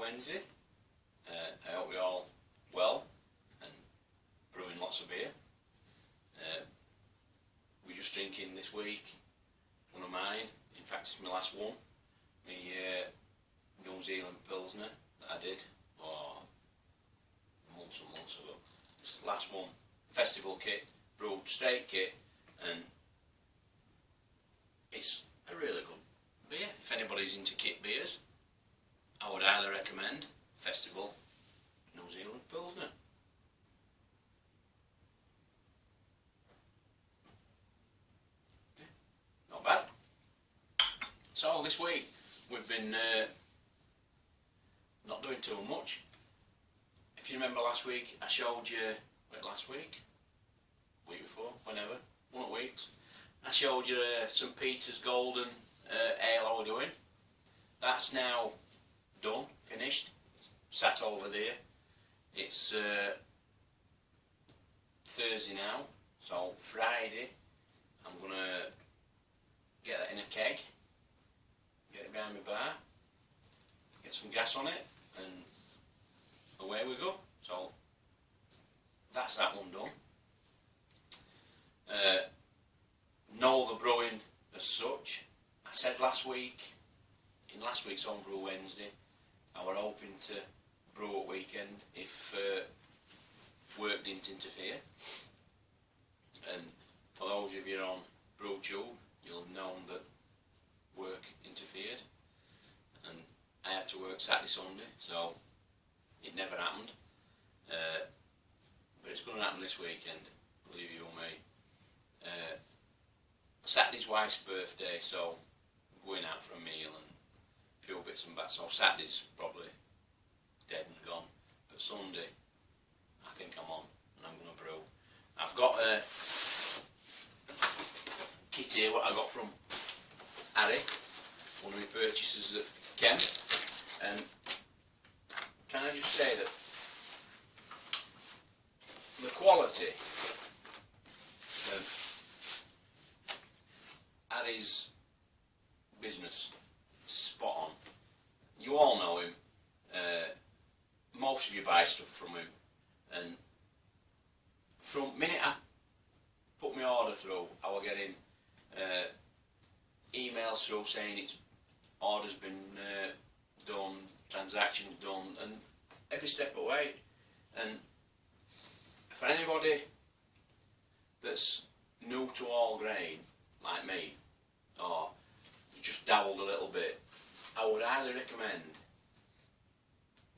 Wednesday. I hope you're all well and brewing lots of beer. We're just drinking this week one of mine. In fact, it's my last one. My New Zealand Pilsner that I did months and months ago. It's the last one. Festival kit, brewed straight kit, and it's a really good beer. If anybody's into kit beers, I would highly recommend Festival New Zealand Pilsner. Yeah, not bad. So this week we've been not doing too much. If you remember last week, I showed you, last week before, whenever, one of the weeks, I showed you St Peter's Golden Ale I was doing. That's now done, finished, it's sat over there. It's Thursday now, so Friday I'm going to get that in a keg, get it behind my bar, get some gas on it, and away we go. So that's that one done. No other brewing as such. I said last week, in last week's Homebrew Wednesday, I were hoping to brew at weekend if work didn't interfere. And for those of you on BrewTube, you'll have known that work interfered, and I had to work Saturday, Sunday, so it never happened. But it's going to happen this weekend, believe you or me. Saturday's wife's birthday, so we're going out for a meal and a few bits and bats. So Saturday's probably dead and gone, but Sunday I think I'm on and I'm going to brew. I've got a kit here what I got from Harry, one of my purchases at Kent, and can I just say that the quality of Harry's business is spot on. You all know him. Most of you buy stuff from him, and from the minute I put my order through, I was getting emails through saying its order's been done, transaction's done, and every step away. And for anybody that's new to all grain like me, or just dabbled a little bit, I would highly recommend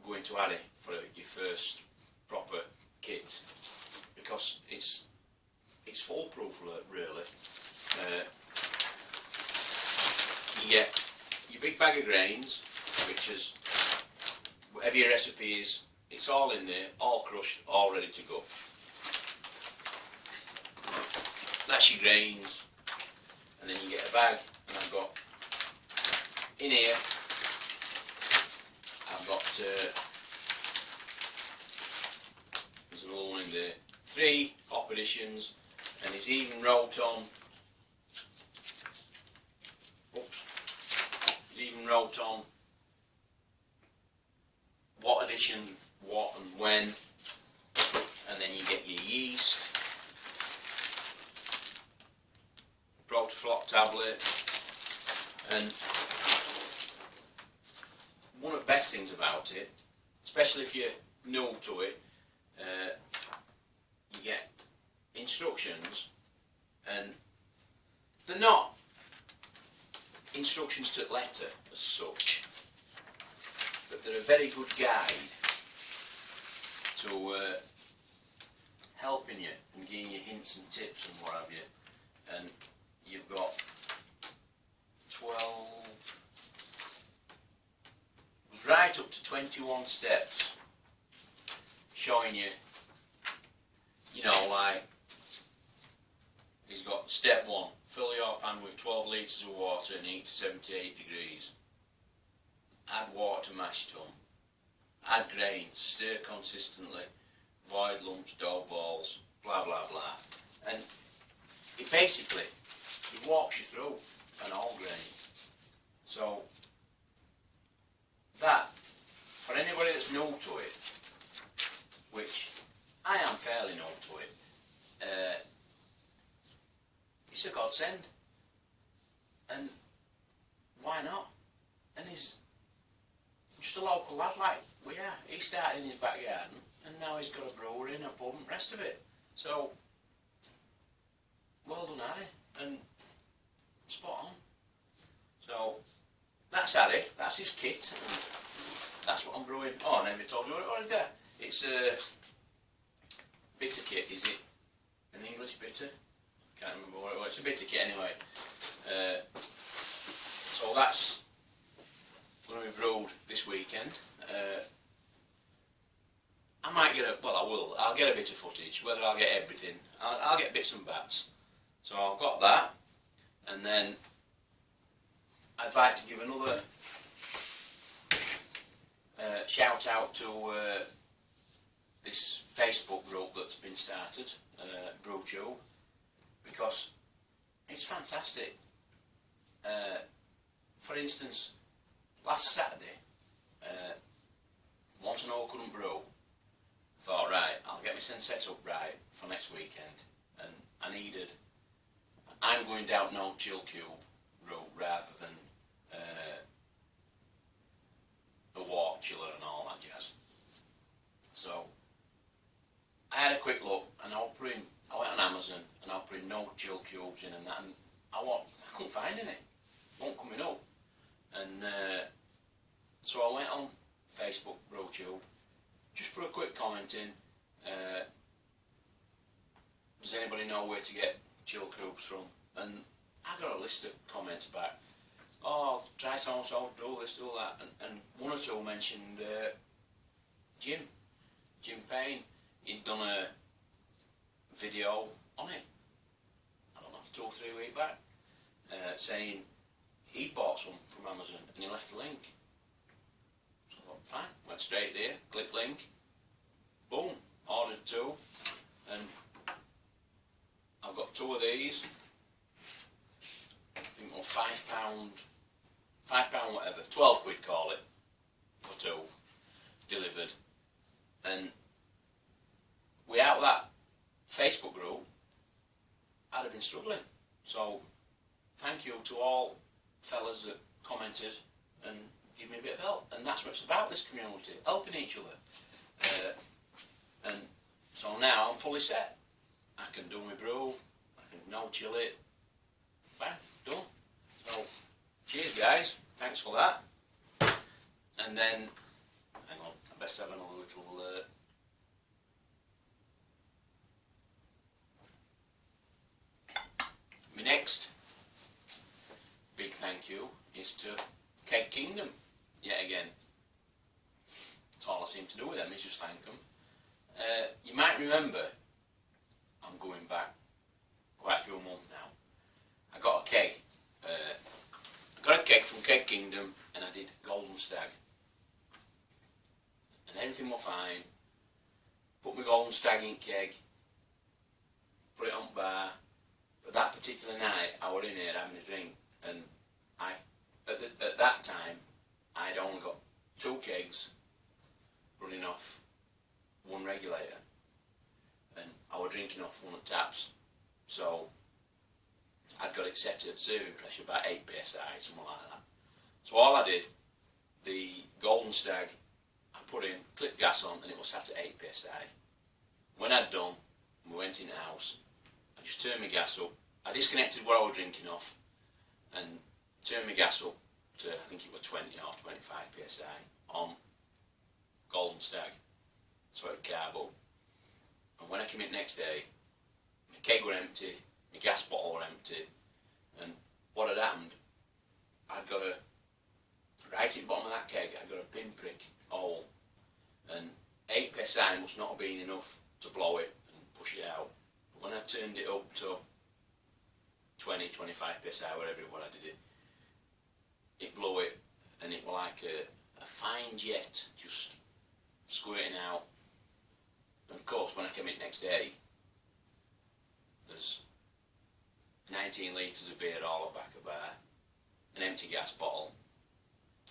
going to Harry for your first proper kit, because it's foolproof really. You get your big bag of grains, which is whatever your recipe is, it's all in there, all crushed, all ready to go. That's your grains, and then you get a bag, and I've got in here, I've got there's another one in there, 3 hop additions, and it's even wrote on, it's even wrote on what additions, what and when, and then you get your yeast, Protafloc tablet, and one of the best things about it, especially if you're new to it, you get instructions, and they're not instructions to the letter as such, but they're a very good guide to helping you and giving you hints and tips and what have you. And you've got 12, it was right up to 21 steps showing you, you know, like he's got step 1, fill your pan with 12 litres of water and heat to 78 degrees. Add water to mash tun. Add grains, stir consistently, void lumps, dough balls, blah blah blah. And it basically, it walks you through an whole grain. So that, for any that's new to it, which I am fairly new to it, it's a godsend. And why not? And he's just a local lad like we are. He started in his back garden and now he's got a brewery and a pub and the rest of it. So, well done Harry, and spot on. So, that's Harry, that's his kit, and that's what I'm brewing. Oh, I never told you what it is. It's a bitter kit, is it? An English bitter? Can't remember what it was. It's a bitter kit anyway. So that's going to be brewed this weekend. I might get I'll get a bit of footage. Whether I'll get everything, I'll get bits and bats. So I've got that, and then I'd like to give another shout out to this Facebook group that's been started, BrewTube, because it's fantastic. For instance, last Saturday, once an old couldn't brew, I thought, right, I'll get myself set up right for next weekend, and I'm going down no chill cube route rather than the walk chiller and all that jazz. So I had a quick look, and I went on Amazon and I put in no chill cubes in and that, and I couldn't find any. Won't coming up. And so I went on Facebook, BrewTube, just put a quick comment in. Does anybody know where to get chill cubes from? And I got a list of comments back. Oh, try so-and-so, do this, do that. And one or two mentioned Jim Payne. He'd done a video on it, I don't know, 2 or 3 weeks back, saying he bought some from Amazon and he left a link. So I thought, fine, went straight there, click link, boom, ordered 2, and I've got 2 of these. I think they're £5 whatever, 12 quid call it, for 2, delivered. And without that Facebook group, I'd have been struggling. So thank you to all fellas that commented and give me a bit of help. And that's what it's about, this community, helping each other. And so now I'm fully set. I can do my brew, I can no chill it, bang, done. So cheers guys, thanks for that. And then, hang on, I best have another little my next big thank you is to Keg Kingdom, yet again. That's all I seem to do with them, is just thank them. You might remember, I'm going back quite a few months now, I got a keg. I got a keg from Keg Kingdom and I did Golden Stag. And everything was fine. Put my Golden Stag in keg, put it on bar. But that particular night I was in here having a drink, and at that time I'd only got 2 kegs running off 1 regulator, and I was drinking off 1 of the taps. So I'd got it set at serving pressure about 8 psi, something like that. So all I did, the Golden Stag, I put in, clipped gas on, and it was set at 8 psi. When I'd done, we went in the house, I just turned my gas up. I disconnected what I was drinking off and turned my gas up to, I think it was 20 or 25 psi on Golden Stag, so it had carbo. And when I came in next day, my keg were empty, my gas bottle were empty, and what had happened, I'd got a, right at the bottom of that keg, I'd got a pinprick hole, and 8 psi must not have been enough to blow it and push it out. But when I turned it up to 20, 25 psi, wherever it was I did it, it blew it, and it was like a fine jet just squirting out. And of course, when I came in next day, there's 19 litres of beer all at the back of the bar, an empty gas bottle,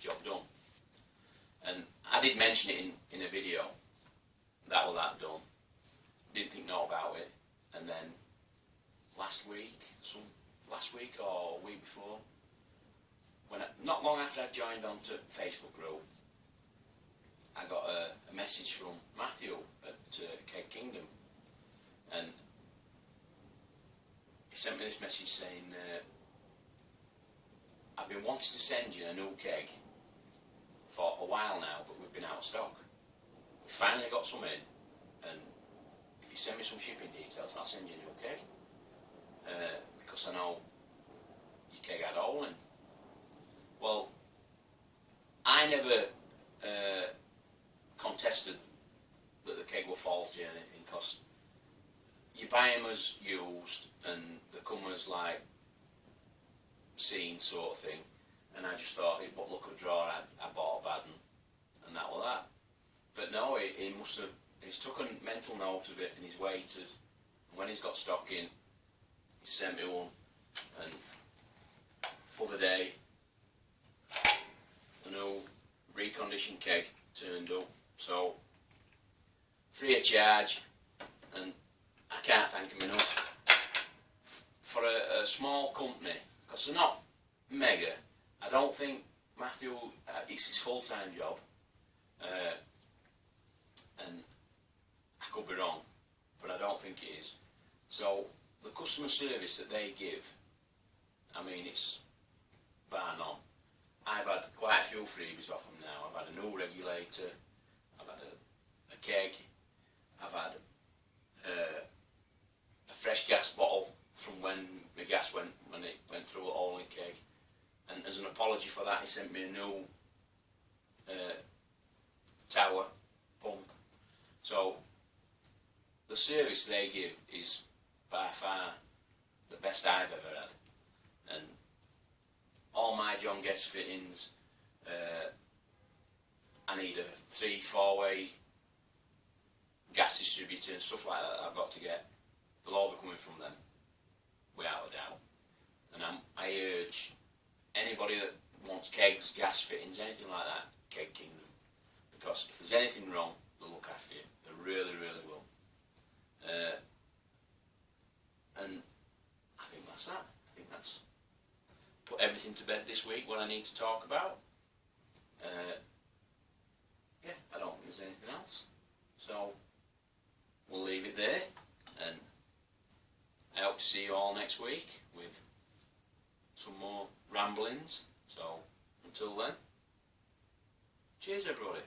job done. And I did mention it in a video. That was that done. Didn't think no about it. And then last week or a week before, not long after I joined onto Facebook group, I got a message from Matthew at Keg Kingdom, and he sent me this message saying, I've been wanting to send you a new keg for a while now, but we've been out of stock. We finally got some in, and if you send me some shipping details, I'll send you a new keg, because I know your keg had a hole in. Well, I never contested that the keg were faulty or anything, because you buy them as used and they come as like seen sort of thing, and I just thought it would look a drawer, I bought a bad one, and that was that. But no, he must have, he's took a mental note of it and he's waited, and when he's got stock in, he sent me one, and other day a new reconditioned keg turned up, so free of charge, and I can't thank him enough. For a small company, because they're not mega, I don't think Matthew, it's his full-time job, and I could be wrong, but I don't think it is. So the customer service that they give, I mean, it's bar none. I've had quite a few freebies off them now. I've had a new regulator, I've had a keg, I've had a fresh gas bottle from when the gas when it went through a hole in the keg, and as an apology for that, he sent me a new tower pump. So the service they give is by far the best I've ever had, and all my John Guest fittings, I need a 3-4 way gas distributor and stuff like that I've got to get. They'll all be coming from them, without a doubt. And I urge anybody that wants kegs, gas fittings, anything like that, Keg Kingdom, because if there's anything wrong, they'll look after you. They really, really will. And I think that's that. I think that's put everything to bed this week, what I need to talk about. Yeah, I don't think there's anything else. So we'll leave it there, and I hope to see you all next week with some more ramblings. So until then, cheers everybody.